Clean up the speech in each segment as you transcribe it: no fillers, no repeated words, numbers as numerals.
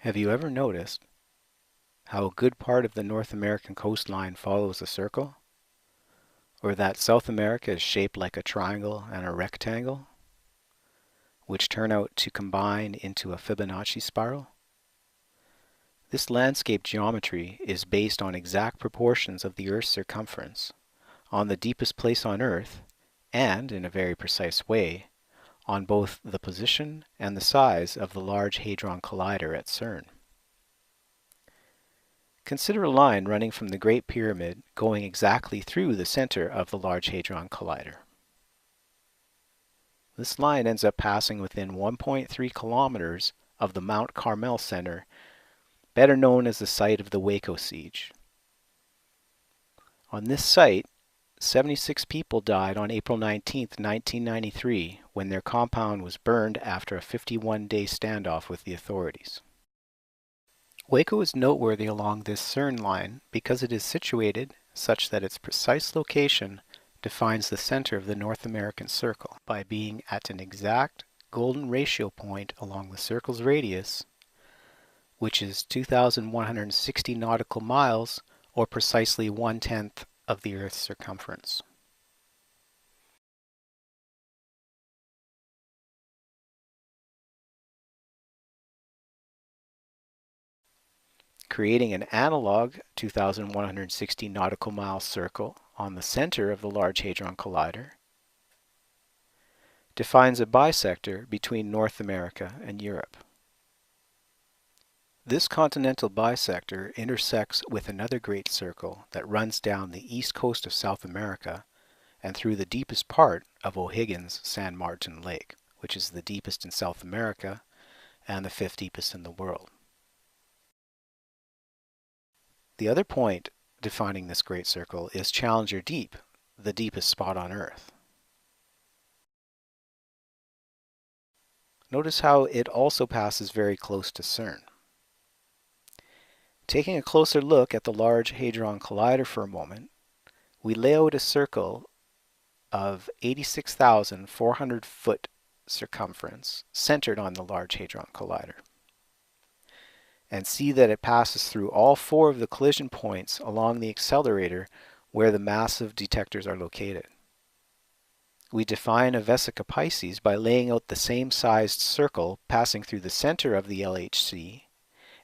Have you ever noticed how a good part of the North American coastline follows a circle? Or that South America is shaped like a triangle and a rectangle, which turn out to combine into a Fibonacci spiral? This landscape geometry is based on exact proportions of the Earth's circumference, on the deepest place on Earth, and, in a very precise way, on both the position and the size of the Large Hadron Collider at CERN. Consider a line running from the Great Pyramid going exactly through the center of the Large Hadron Collider. This line ends up passing within 1.3 kilometers of the Mount Carmel Center, better known as the site of the Waco siege. On this site, 76 people died on April 19, 1993, when their compound was burned after a 51-day standoff with the authorities. Waco is noteworthy along this CERN line because it is situated such that its precise location defines the center of the North American circle by being at an exact golden ratio point along the circle's radius, which is 2,160 nautical miles, or precisely 1/10 of the Earth's circumference. Creating an analog 2,160 nautical mile circle on the center of the Large Hadron Collider defines a bisector between North America and Europe. This continental bisector intersects with another great circle that runs down the east coast of South America and through the deepest part of O'Higgins San Martin Lake, which is the deepest in South America and the fifth deepest in the world. The other point defining this great circle is Challenger Deep, the deepest spot on Earth. Notice how it also passes very close to CERN. Taking a closer look at the Large Hadron Collider for a moment, we lay out a circle of 86,400 foot circumference centered on the Large Hadron Collider, and see that it passes through all four of the collision points along the accelerator where the massive detectors are located. We define a vesica Pisces by laying out the same sized circle passing through the center of the LHC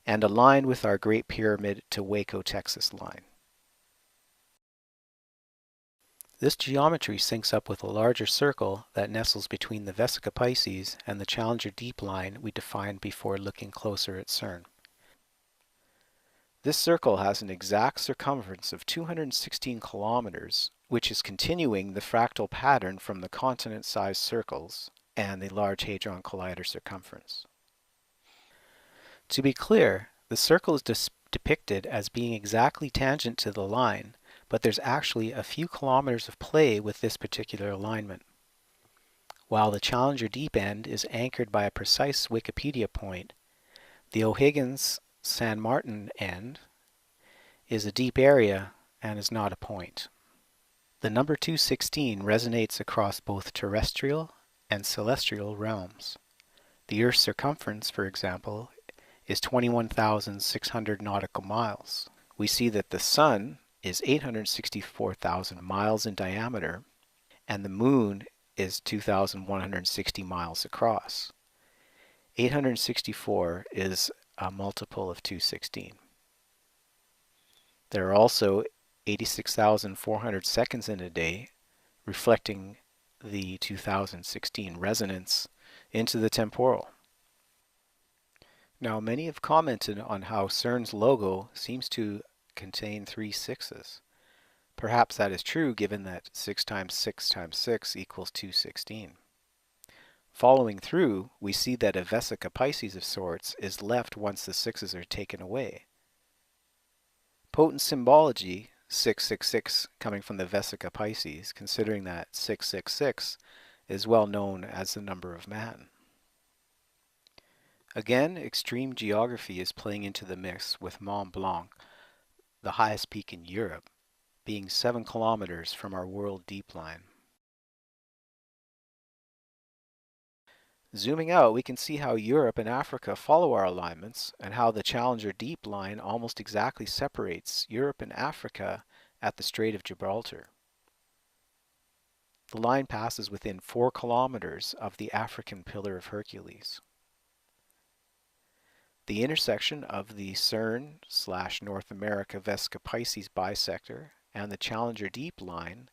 and aligned with our Great Pyramid to Waco, Texas line. This geometry syncs up with a larger circle that nestles between the vesica Pisces and the Challenger Deep line we defined before looking closer at CERN. This circle has an exact circumference of 216 kilometers, which is continuing the fractal pattern from the continent-sized circles and the Large Hadron Collider circumference. To be clear, the circle is depicted as being exactly tangent to the line, but there's actually a few kilometers of play with this particular alignment. While the Challenger Deep end is anchored by a precise Wikipedia point, the O'Higgins San Martin end is a deep area and is not a point. The number 216 resonates across both terrestrial and celestial realms. The Earth's circumference, for example, is 21,600 nautical miles. We see that the Sun is 864,000 miles in diameter, and the Moon is 2,160 miles across. 864 is a multiple of 216. There are also 86,400 seconds in a day, reflecting the 2016 resonance into the temporal. Now, many have commented on how CERN's logo seems to contain 3 sixes. Perhaps that is true given that 6 times 6 times 6 equals 216. Following through, we see that a vesica Pisces of sorts is left once the sixes are taken away. Potent symbology, 666 coming from the vesica Pisces, considering that 666 is well known as the number of man. Again, extreme geography is playing into the mix, with Mont Blanc, the highest peak in Europe, being 7 kilometers from our world deep line. Zooming out, we can see how Europe and Africa follow our alignments and how the Challenger Deep line almost exactly separates Europe and Africa at the Strait of Gibraltar. The line passes within 4 kilometers of the African Pillar of Hercules. The intersection of the CERN/North America Vesica Pisces bisector and the Challenger Deep line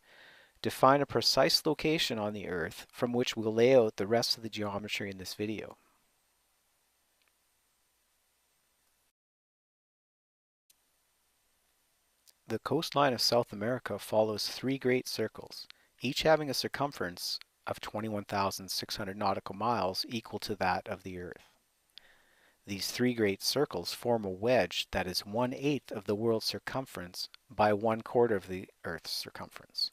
define a precise location on the Earth from which we'll lay out the rest of the geometry in this video. The coastline of South America follows 3 great circles, each having a circumference of 21,600 nautical miles equal to that of the Earth. These 3 great circles form a wedge that is 1/8 of the world's circumference by 1/4 of the Earth's circumference.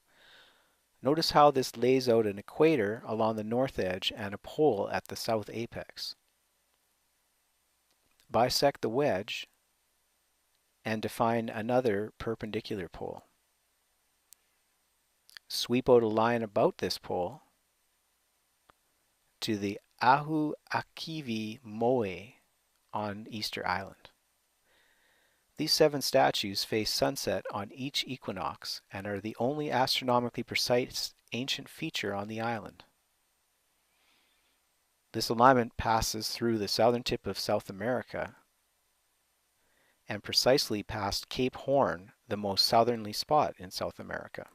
Notice how this lays out an equator along the north edge and a pole at the south apex. Bisect the wedge and define another perpendicular pole. Sweep out a line about this pole to the Ahu Akivi Moe on Easter Island. These 7 statues face sunset on each equinox and are the only astronomically precise ancient feature on the island. This alignment passes through the southern tip of South America and precisely past Cape Horn, the most southerly spot in South America.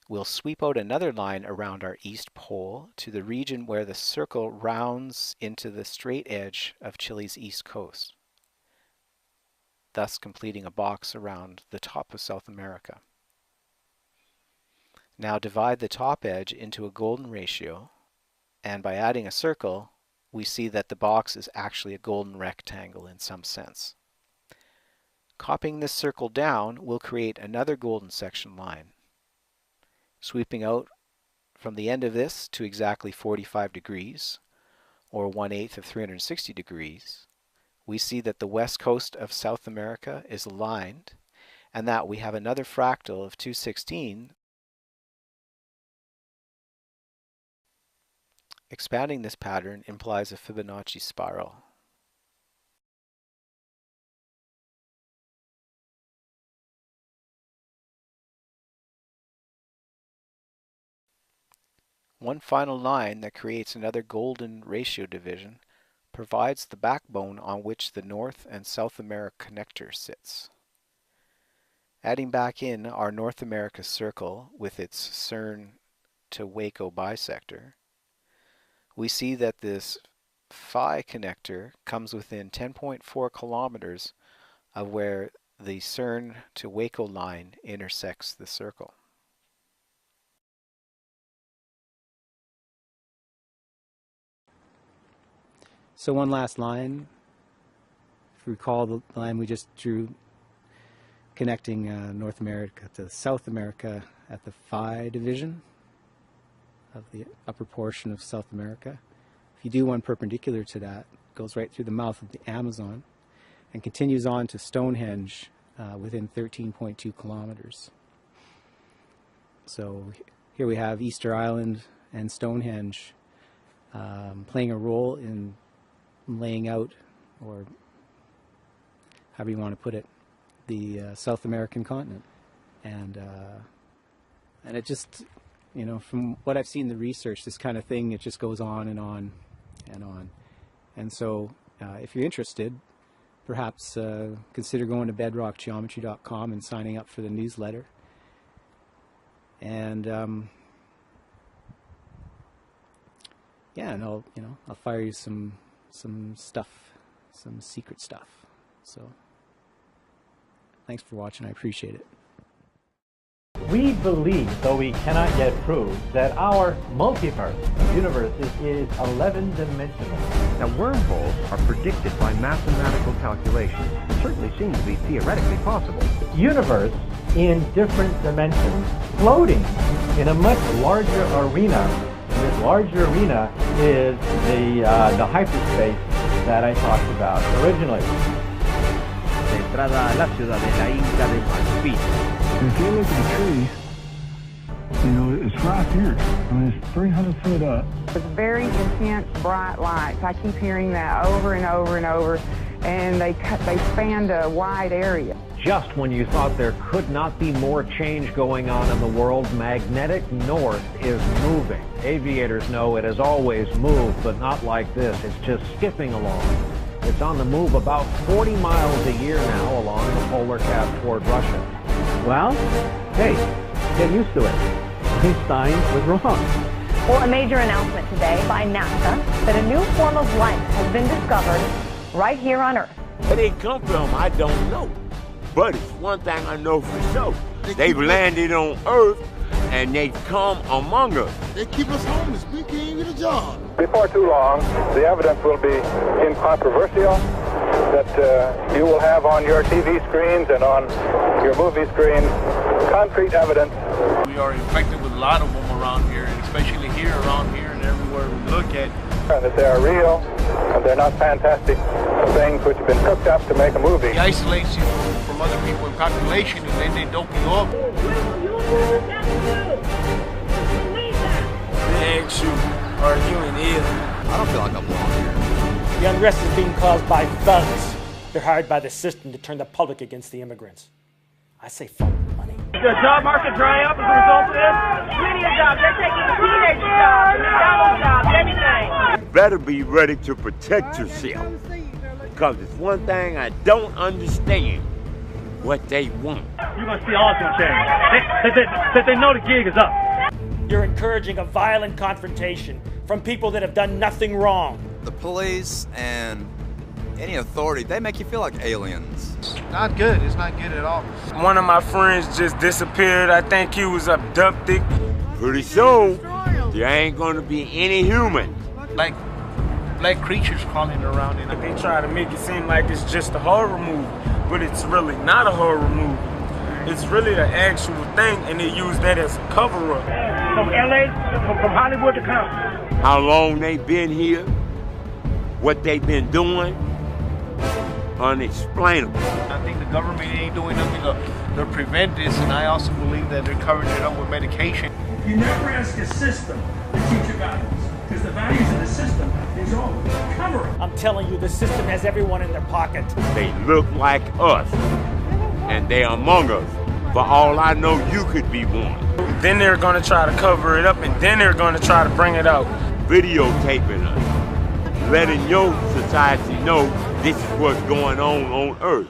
We'll sweep out another line around our east pole to the region where the circle rounds into the straight edge of Chile's east coast, thus completing a box around the top of South America. Now divide the top edge into a golden ratio, and by adding a circle, we see that the box is actually a golden rectangle in some sense. Copying this circle down will create another golden section line. Sweeping out from the end of this to exactly 45 degrees, or 1/8 of 360 degrees, we see that the west coast of South America is aligned, and that we have another fractal of 216. Expanding this pattern implies a Fibonacci spiral. One final line that creates another golden ratio division provides the backbone on which the North and South America connector sits. Adding back in our North America circle with its CERN to Waco bisector, we see that this phi connector comes within 10.4 kilometers of where the CERN to Waco line intersects the circle. So one last line, if you recall the line we just drew connecting North America to South America at the phi division of the upper portion of South America. If you do one perpendicular to that, it goes right through the mouth of the Amazon and continues on to Stonehenge within 13.2 kilometers. So here we have Easter Island and Stonehenge playing a role in laying out, or however you want to put it, the South American continent. And it just, you know, from what I've seen in the research, this kind of thing, it just goes on and on and on. And so if you're interested, perhaps consider going to bedrockgeometry.com and signing up for the newsletter. And yeah, and I'll fire you some stuff, some secret stuff. So thanks for watching. I appreciate it. We believe, though we cannot yet prove, that our multiverse universe is 11-dimensional. Now, wormholes are predicted by mathematical calculations. It certainly seems to be theoretically possible. Universe in different dimensions, floating in a much larger arena. This larger arena is the hyperspace that I talked about originally. La entrada a la ciudadela inca de Machu Picchu. If you look at the trees, You know, it's right here. I mean, it's 300 feet up. It's very intense, bright lights. I keep hearing that over and over and over, and they spanned a wide area. Just when you thought there could not be more change going on in the world, magnetic north is moving. Aviators know it has always moved, but not like this. It's just skipping along. It's on the move about 40 miles a year now along the polar cap toward Russia. Well, hey, get used to it. Einstein was wrong. Well, a major announcement today by NASA that a new form of life has been discovered right here on Earth. Where they come from, I don't know. But it's one thing I know for sure. They've landed on Earth and they've come among us. They keep us homeless. We can't get a job. Before too long, the evidence will be incontrovertible that you will have on your TV screens and on your movie screens concrete evidence. We are infected with a lot of them around here, and especially around here and everywhere we look at. And that they are real, and they're not fantastic things which have been cooked up to make a movie. It isolates you from other people in population, and then they dope you up. They ask you, are you an alien? I don't feel like I belong here. The unrest is being caused by thugs. They're hired by the system to turn the public against the immigrants. I say follow the money. Is the job market dry up as a result of this? Plenty of jobs. They're taking the teenager jobs, the McDonald's jobs, everything. You better be ready to protect yourself. Because it's one thing I don't understand. What they want. You're going to see all some change. They know the gig is up. You're encouraging a violent confrontation from people that have done nothing wrong. The police and any authority, they make you feel like aliens. Not good. It's not good at all. One of my friends just disappeared. I think he was abducted. Pretty soon, there ain't gonna be any humans. Like black creatures crawling around in it. They try to make it seem like it's just a horror movie, but it's really not a horror movie. It's really the actual thing, and they use that as a cover-up. From LA, from Hollywood to Compton. How long they been here, what they been doing, unexplainable. I think the government ain't doing nothing to prevent this, and I also believe that they're covering it up with medication. You never ask a system to teach you values, because the values of the system is all covering. I'm telling you, the system has everyone in their pocket. They look like us, and they're among us. For all I know, you could be one. Then they're gonna try to cover it up, and then they're gonna try to bring it out. Videotaping us, letting your society know this is what's going on Earth.